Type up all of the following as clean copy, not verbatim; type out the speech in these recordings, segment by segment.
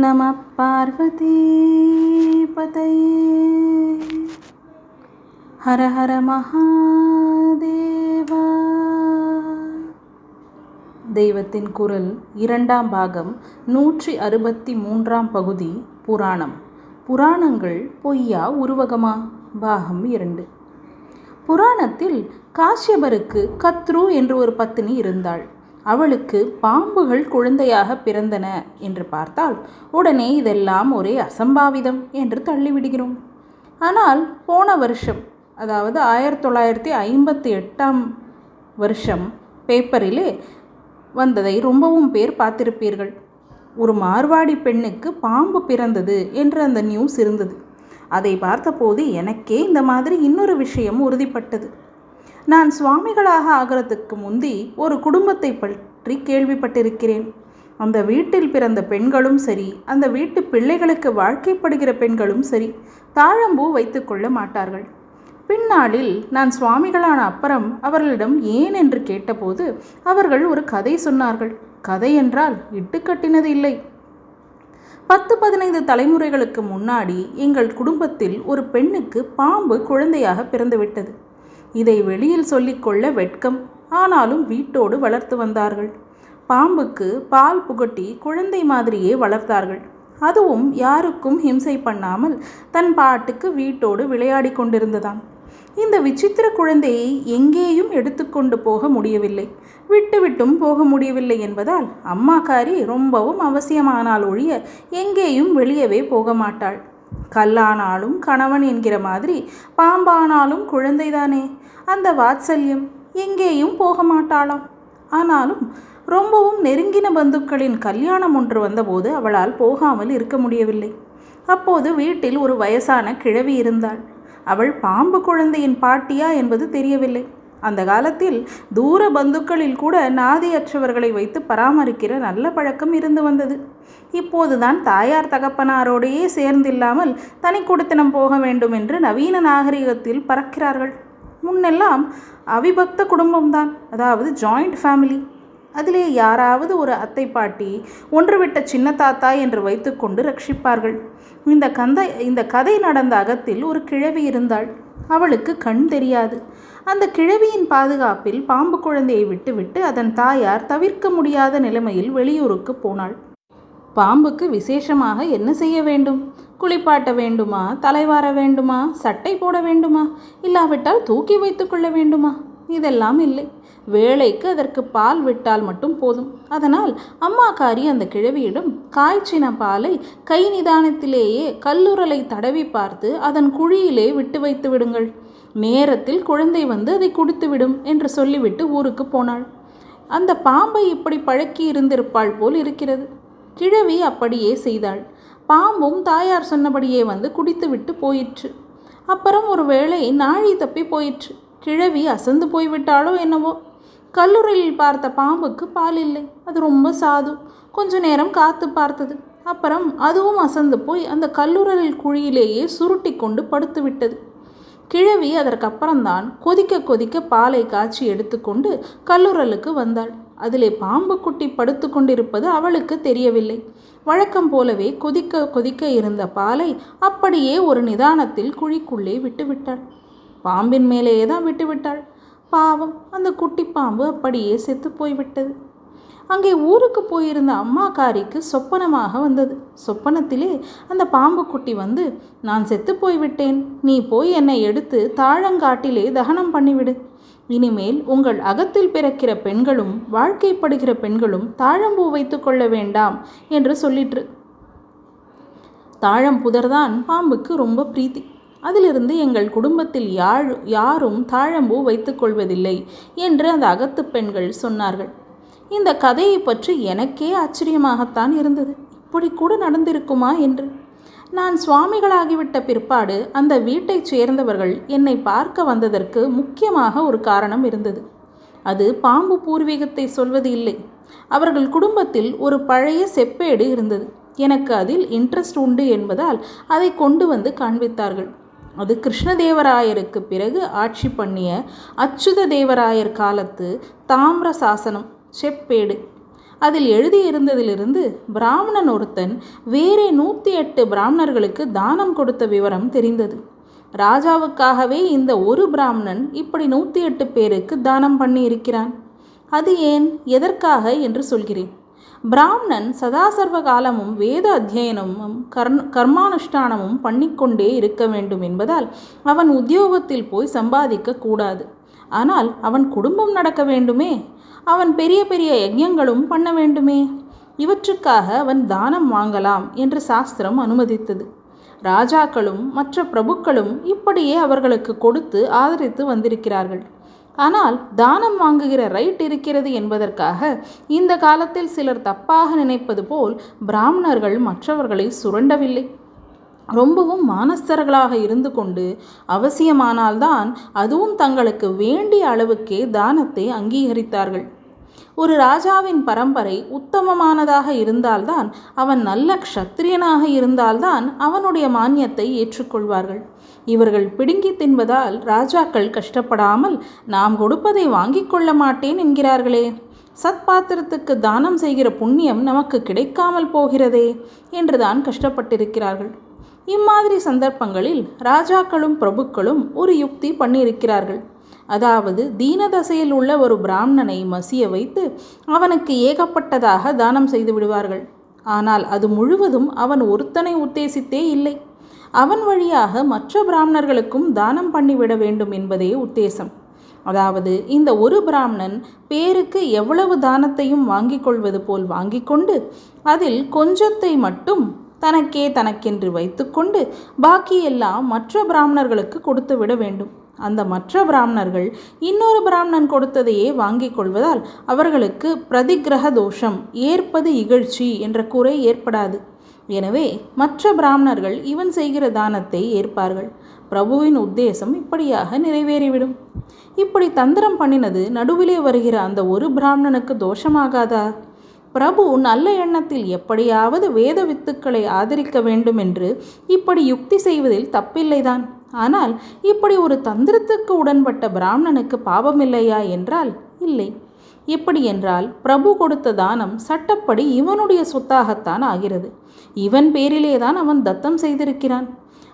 நம பார்வதி பதையே ஹர ஹர மகாதேவா. தெய்வத்தின் குரல் 2ஆம் பாகம் 163ஆம் பகுதி. புராணம். புராணங்கள் பொய்யா உருவகமா? பாகம் 2. புராணத்தில் காஷ்யபருக்கு கத்ரு என்று ஒரு பத்தினி இருந்தாள். அவளுக்கு பாம்புகள் குழந்தையாக பிறந்தன என்று பார்த்தால் உடனே இதெல்லாம் ஒரே அசம்பாவிதம் என்று தள்ளிவிடுகிறோம். ஆனால் போன வருஷம், அதாவது 1958ஆம் வருஷம் பேப்பரிலே வந்ததை ரொம்பவும் பேர் பார்த்திருப்பீர்கள். ஒரு மார்வாடி பெண்ணுக்கு பாம்பு பிறந்தது என்று அந்த நியூஸ் இருந்தது. அதை பார்த்தபோது எனக்கே இந்த மாதிரி இன்னொரு விஷயம் உறுதிப்பட்டது. நான் சுவாமிகளாக ஆகிறதுக்கு முந்தி ஒரு குடும்பத்தை பற்றி கேள்விப்பட்டிருக்கிறேன். அந்த வீட்டில் பிறந்த பெண்களும் சரி, அந்த வீட்டு பிள்ளைகளுக்கு வாழ்க்கைப்படுகிற பெண்களும் சரி, தாழம்பூ வைத்து கொள்ள மாட்டார்கள். பின்னாளில் நான் சுவாமிகளான அப்புறம் அவர்களிடம் ஏன் என்று கேட்டபோது அவர்கள் ஒரு கதை சொன்னார்கள். கதை என்றால் இட்டுக்கட்டினது இல்லை. 10-15 தலைமுறைகளுக்கு முன்னாடி எங்கள் குடும்பத்தில் ஒரு பெண்ணுக்கு பாம்பு குழந்தையாக பிறந்துவிட்டது. இதை வெளியில் சொல்லிக்கொள்ள வெட்கம். ஆனாலும் வீட்டோடு வளர்த்து வந்தார்கள். பாம்புக்கு பால் புகட்டி குழந்தை மாதிரியே வளர்த்தார்கள். அதுவும் யாருக்கும் ஹிம்சை பண்ணாமல் தன் பாட்டுக்கு வீட்டோடு விளையாடி கொண்டிருந்ததாம். இந்த விசித்திர குழந்தையை எங்கேயும் எடுத்துக்கொண்டு போக முடியவில்லை, விட்டுவிட்டும் போக முடியவில்லை என்பதால் அம்மாக்காரி ரொம்பவும் அவசியமானால் ஒழிய எங்கேயும் வெளியவே போக மாட்டாள். கல்லானாலும் கணவன் என்கிற மாதிரி பாம்பானாலும் குழந்தைதானே, அந்த வாத்சல்யம். எங்கேயும் போக மாட்டாளாம். ஆனாலும் ரொம்பவும் நெருங்கின பந்துக்களின் கல்யாணம் ஒன்று வந்தபோது அவளால் போகாமல் இருக்க முடியவில்லை. அப்போது வீட்டில் ஒரு வயசான கிழவி இருந்தாள். அவள் பாம்பு குழந்தையின் பாட்டியா என்பது தெரியவில்லை. அந்த காலத்தில் தூர பந்துக்களில் கூட நாதியற்றவர்களை வைத்து பராமரிக்கிற நல்ல பழக்கம் இருந்து வந்தது. இப்போதுதான் தாயார் தகப்பனாரோடையே சேர்ந்தில்லாமல் தனி குடித்தனம் போக வேண்டும் என்று நவீன நாகரிகத்தில் பறக்கிறார்கள். முன்னெல்லாம் அவிபக்த குடும்பம்தான், அதாவது ஜாயிண்ட் ஃபேமிலி. அதிலே யாராவது ஒரு அத்தை பாட்டி, ஒன்று விட்ட சின்ன தாத்தா என்று வைத்துக்கொண்டு ரட்சிப்பார்கள். இந்த கதை நடந்த அகத்தில் ஒரு கிழவி இருந்தாள். அவளுக்கு கண் தெரியாது. அந்த கிழவியின் பாதுகாப்பில் பாம்பு குழந்தையை விட்டுவிட்டு அதன் தாயார் தவிர்க்க முடியாத நிலைமையில் வெளியூருக்கு போனாள். பாம்புக்கு விசேஷமாக என்ன செய்ய வேண்டும்? குளிப்பாட்ட வேண்டுமா? தலைவார வேண்டுமா? சட்டை போட வேண்டுமா? இல்லாவிட்டால் தூக்கி வைத்து கொள்ள வேண்டுமா? இதெல்லாம் இல்லை. வேளைக்கு அதற்கு பால் விட்டால் மட்டும் போதும். அதனால் அம்மாக்காரி அந்த கிழவியிடம் காய்ச்சின பாலை கை நிதானத்திலேயே கல்லுரலை தடவி பார்த்து அதன் குழியிலே விட்டு வைத்து விடுங்கள், நேரத்தில் குழந்தை வந்து அதை குடித்துவிடும் என்று சொல்லிவிட்டு ஊருக்கு போனாள். அந்த பாம்பை இப்படி பழக்கி இருந்திருப்பாள் போல் இருக்கிறது. கிழவி அப்படியே செய்தாள். பாம்பும் தாயார் சொன்னபடியே வந்து குடித்துவிட்டு போயிற்று. அப்புறம் ஒரு வேளை நாழி தப்பி போயிற்று. கிழவி அசந்து போய்விட்டாளோ என்னவோ. கல்லுரையில் பார்த்த பாம்புக்கு பால் இல்லை. அது ரொம்ப சாது. கொஞ்ச நேரம் காத்து பார்த்தது. அப்புறம் அதுவும் அசந்து போய் அந்த கல்லுரலில் குழியிலேயே சுருட்டி கொண்டு படுத்து விட்டது. கிழவி அதற்கப்புறம்தான் கொதிக்க கொதிக்க பாலை காய்ச்சி எடுத்துக்கொண்டு கல்லுரலுக்கு வந்தாள். அதிலே பாம்பு குட்டி படுத்து கொண்டிருப்பது அவளுக்கு தெரியவில்லை. வழக்கம் போலவே கொதிக்க கொதிக்க இருந்த பாலை அப்படியே ஒரு நிதானத்தில் குழிக்குள்ளே விட்டுவிட்டாள். பாம்பின் மேலேயே தான் விட்டுவிட்டாள். பாவம், அந்த குட்டி பாம்பு அப்படியே செத்து போய்விட்டது. அங்கே ஊருக்கு போயிருந்த அம்மாக்காரிக்கு சொப்பனமாக வந்தது. சொப்பனத்திலே அந்த பாம்பு குட்டி வந்து, நான் செத்து போய்விட்டேன், நீ போய் என்னை எடுத்து தாழங்காட்டிலே தகனம் பண்ணிவிடு. இனிமேல் உங்கள் அகத்தில் பிறக்கிற பெண்களும் வாழ்க்கைப்படுகிற பெண்களும் தாழம்பூ வைத்து கொள்ள வேண்டாம் என்று சொல்லிற்று. தாழம்புதர்தான் பாம்புக்கு ரொம்ப பிரீத்தி. அதிலிருந்து எங்கள் குடும்பத்தில் யாரும் தாழம்பூ வைத்து கொள்வதில்லை என்று அந்த அகத்து பெண்கள் சொன்னார்கள். இந்த கதையை பற்றி எனக்கே ஆச்சரியமாகத்தான் இருந்தது. இப்படி கூட நடந்திருக்குமா என்று. நான் சுவாமிகளாகிவிட்ட பிற்பாடு அந்த வீட்டைச் சேர்ந்தவர்கள் என்னை பார்க்க வந்ததற்கு முக்கியமாக ஒரு காரணம் இருந்தது. அது பாம்பு பூர்வீகத்தை சொல்வது இல்லை. அவர்கள் குடும்பத்தில் ஒரு பழைய செப்பேடு இருந்தது. எனக்கு அதில் இன்ட்ரெஸ்ட் உண்டு என்பதால் அதை கொண்டு வந்து காண்பித்தார்கள். அது கிருஷ்ணதேவராயருக்கு பிறகு ஆட்சி பண்ணிய அச்சுத தேவராயர் காலத்து தாமிர சாசனம், செப்பேடு. அதில் எழுதியிருந்ததிலிருந்து பிராமணன் ஒருத்தன் வேறே 108 பிராமணர்களுக்கு தானம் கொடுத்த விவரம் தெரிந்தது. ராஜாவுக்காகவே இந்த ஒரு பிராமணன் இப்படி 108 பேருக்கு தானம் பண்ணி இருக்கிறான். அது ஏன், எதற்காக என்று சொல்கிறேன். பிராமணன் சதாசர்வ காலமும் வேத அத்தியனமும் கர்மானுஷ்டானமும் பண்ணிக்கொண்டே இருக்க வேண்டும் என்பதால் அவன் உத்தியோகத்தில் போய் சம்பாதிக்க கூடாது. ஆனால் அவன் குடும்பம் நடக்க வேண்டுமே, அவன் பெரிய பெரிய யஜ்ஞங்களும் பண்ண வேண்டுமே. இவற்றுக்காக அவன் தானம் வாங்கலாம் என்று சாஸ்திரம் அனுமதித்தது. ராஜாக்களும் மற்ற பிரபுக்களும் இப்படியே அவர்களுக்கு கொடுத்து ஆதரித்து வந்திருக்கிறார்கள். ஆனால் தானம் வாங்குகிற ரைட் இருக்கிறது என்பதற்காக இந்த காலத்தில் சிலர் தப்பாக நினைப்பது போல் பிராமணர்கள் மற்றவர்களை சுரண்டவில்லை. ரொம்பவும் மானஸ்தர்களாக இருந்து கொண்டு அவசியமானால்தான் அதுவும் தங்களுக்கு வேண்டிய அளவுக்கே தானத்தை அங்கீகரித்தார்கள். ஒரு ராஜாவின் பரம்பரை உத்தமமானதாக இருந்தால்தான், அவன் நல்ல க்ஷத்திரியனாக இருந்தால்தான் அவனுடைய மானியத்தை ஏற்றுக்கொள்வார்கள். இவர்கள் பிடுங்கி தின்பதால் ராஜாக்கள் கஷ்டப்படாமல் நாம் கொடுப்பதை வாங்கிக் கொள்ள மாட்டேன் என்கிறார்களே, சத்பாத்திரத்துக்கு தானம் செய்கிற புண்ணியம் நமக்கு கிடைக்காமல் போகிறதே என்றுதான் கஷ்டப்பட்டிருக்கிறார்கள். இம்மாதிரி சந்தர்ப்பங்களில் ராஜாக்களும் பிரபுக்களும் ஒரு யுக்தி பண்ணியிருக்கிறார்கள். அதாவது தீனதசையில் உள்ள ஒரு பிராமணனை மசிய வைத்து அவனுக்கு ஏகப்பட்டதாக தானம் செய்து விடுவார்கள். ஆனால் அது முழுவதும் அவன் ஒருத்தனை உத்தேசித்தே இல்லை. அவன் வழியாக மற்ற பிராமணர்களுக்கும் தானம் பண்ணிவிட வேண்டும் என்பதே உத்தேசம். அதாவது இந்த ஒரு பிராமணன் பேருக்கு எவ்வளவு தானத்தையும் வாங்கிக் கொள்வது போல் வாங்கி கொண்டு அதில் கொஞ்சத்தை மட்டும் தனக்கென்று வைத்துக்கொண்டு பாக்கியெல்லாம் மற்ற பிராமணர்களுக்கு கொடுத்து விட வேண்டும். அந்த மற்ற பிராமணர்கள் இன்னொரு பிராமணன் கொடுத்ததையே வாங்கிக் கொள்வதால் அவர்களுக்கு பிரதிகிரக தோஷம், ஏற்பது இகழ்ச்சி என்ற குறை ஏற்படாது. எனவே மற்ற பிராமணர்கள் இவன் செய்கிற தானத்தை ஏற்பார்கள். பிரபுவின் உத்தேசம் இப்படியாக நிறைவேறிவிடும். இப்படி தந்திரம் பண்ணினது நடுவிலே வருகிற அந்த ஒரு பிராமணனுக்கு தோஷமாகாதா? பிரபு நல்ல எண்ணத்தில் எப்படியாவது வேத வித்துக்களை ஆதரிக்க வேண்டும் என்று இப்படி யுக்தி செய்வதில் தப்பில்லைதான். ஆனால் இப்படி ஒரு தந்திரத்துக்கு உடன்பட்ட பிராமணனுக்கு பாவமில்லையா என்றால் இல்லை. எப்படி என்றால், பிரபு கொடுத்த தானம் சட்டப்படி இவனுடைய சொத்தாகத்தான் ஆகிறது. இவன் பேரிலேதான் அவன் தத்தம் செய்திருக்கிறான்.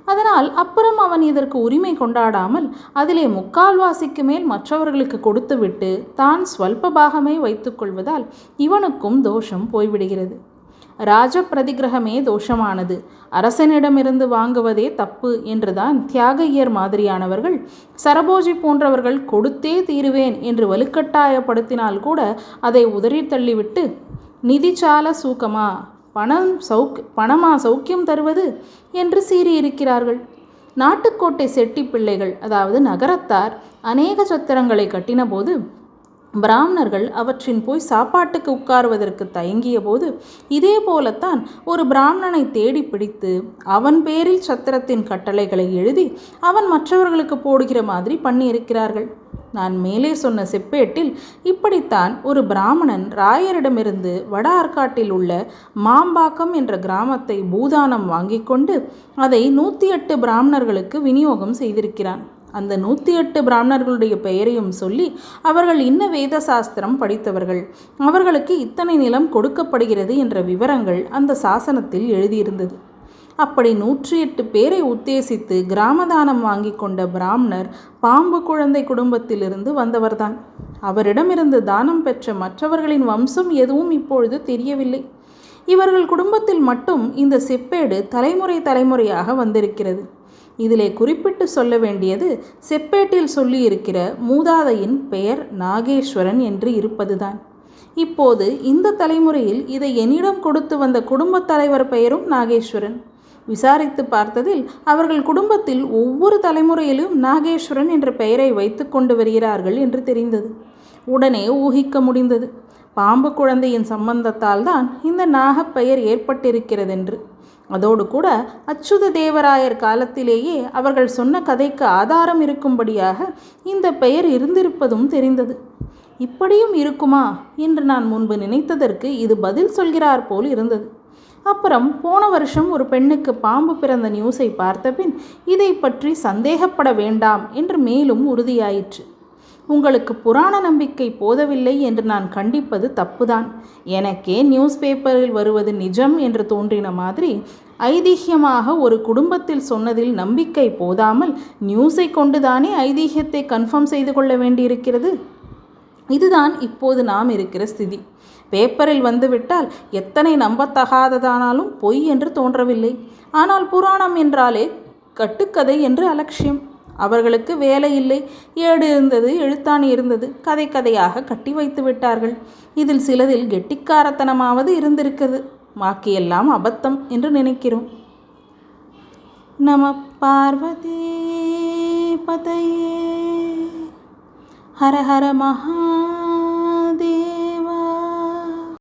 அதனால் அப்புறம் அவன் இதற்கு உரிமை கொண்டாடாமல் அதிலே முக்கால்வாசிக்கு மேல் மற்றவர்களுக்கு கொடுத்துவிட்டு தான் ஸ்வல்ப பாகமே வைத்துக்கொள்வதால் இவனுக்கும் தோஷம் போய்விடுகிறது. ராஜ பிரதிகிரகமே தோஷமானது, அரசனிடமிருந்து வாங்குவதே தப்பு என்றுதான் தியாகையர் மாதிரியானவர்கள், சரபோஜி போன்றவர்கள் கொடுத்தே தீருவேன் என்று வலுக்கட்டாயப்படுத்தினால் கூட அதை உதறி தள்ளிவிட்டு நிதிச்சால சூக்கமா, பணமா சௌக்கியம் தருவது என்று சீறியிருக்கிறார்கள். நாட்டுக்கோட்டை செட்டி பிள்ளைகள், அதாவது நகரத்தார், அநேக சத்திரங்களை கட்டின போது பிராமணர்கள் அவற்றின் போய் சாப்பாட்டுக்கு உட்காருவதற்கு தயங்கிய போது இதே போலத்தான் ஒரு பிராமணனை தேடி பிடித்து அவன் பேரில் சத்திரத்தின் கட்டளைகளை எழுதி அவன் மற்றவர்களுக்கு போடுகிற மாதிரி பண்ணியிருக்கிறார்கள். நான் மேலே சொன்ன செப்பேட்டில் இப்படித்தான் ஒரு பிராமணன் ராயரிடமிருந்து வட ஆற்காட்டில் உள்ள மாம்பாக்கம் என்ற கிராமத்தை பூதானம் வாங்கி கொண்டு அதை 108 பிராமணர்களுக்கு விநியோகம் செய்திருக்கிறான். அந்த 108 பிராமணர்களுடைய பெயரையும் சொல்லி, அவர்கள் இன்ன வேத சாஸ்திரம் படித்தவர்கள், அவர்களுக்கு இத்தனை நிலம் கொடுக்கப்படுகிறது என்ற விவரங்கள் அந்த சாசனத்தில் எழுதியிருந்தது. அப்படி 108 பேரை உத்தேசித்து கிராமதானம் வாங்கி கொண்ட பிராமணர் பாம்பு குழந்தை குடும்பத்திலிருந்து வந்தவர்தான். அவரிடமிருந்து தானம் பெற்ற மற்றவர்களின் வம்சம் எதுவும் இப்பொழுது தெரியவில்லை. இவர்கள் குடும்பத்தில் மட்டும் இந்த செப்பேடு தலைமுறையாக வந்திருக்கிறது. இதிலே குறிப்பிட்டு சொல்ல வேண்டியது, செப்பேட்டில் சொல்லியிருக்கிற மூதாதையின் பெயர் நாகேஸ்வரன் என்று இருப்பதுதான். இப்போது இந்த தலைமுறையில் இதை என்னிடம் கொடுத்து வந்த குடும்பத் தலைவர் பெயரும் நாகேஸ்வரன். விசாரித்து பார்த்ததில் அவர்கள் குடும்பத்தில் ஒவ்வொரு தலைமுறையிலும் நாகேஸ்வரன் என்ற பெயரை வைத்து கொண்டு வருகிறார்கள் என்று தெரிந்தது. உடனே ஊகிக்க முடிந்தது, பாம்பு குழந்தையின் சம்பந்தத்தால் தான் இந்த நாகப்பெயர் ஏற்பட்டிருக்கிறதென்று. அதோடு கூட அச்சுத தேவராயர் காலத்திலேயே அவர்கள் சொன்ன கதைக்கு ஆதாரம் இருக்கும்படியாக இந்த பெயர் இருந்திருப்பதும் தெரிந்தது. இப்படியும் இருக்குமா என்று நான் முன்பு நினைத்ததற்கு இது பதில் சொல்கிறார் போல் இருந்தது. அப்புறம் போன வருஷம் ஒரு பெண்ணுக்கு பாம்பு பிறந்த நியூஸை பார்த்த பின் இதை பற்றி சந்தேகப்பட வேண்டாம் என்று மேலும் உறுதியாயிற்று. உங்களுக்கு புராண நம்பிக்கை போதவில்லை என்று நான் கண்டிப்பது தப்புதான். எனக்கே நியூஸ் பேப்பரில் வருவது நிஜம் என்று தோன்றின மாதிரி ஐதீகமாக ஒரு குடும்பத்தில் சொன்னதில் நம்பிக்கை போதாமல் நியூஸை கொண்டுதானே ஐதீகத்தை கன்ஃபார்ம் செய்து கொள்ள வேண்டியிருக்கிறது. இதுதான் இப்போது நாம் இருக்கிற ஸ்திதி. பேப்பரில் வந்துவிட்டால் எத்தனை நம்பத்தகாததானாலும் பொய் என்று தோன்றவில்லை. ஆனால் புராணம் என்றாலே கட்டுக்கதை என்று அலட்சியம். அவர்களுக்கு வேலை இல்லை, ஏடு இருந்தது, எழுத்தாணி இருந்தது, கதை கதையாக கட்டி வைத்து விட்டார்கள். இதில் சிலதில் கெட்டிக்காரத்தனமாவது இருந்திருக்கிறது, பாக்கியெல்லாம் அபத்தம் என்று நினைக்கிறோம். நம பார்வதி பதையே ஹர ஹர மகா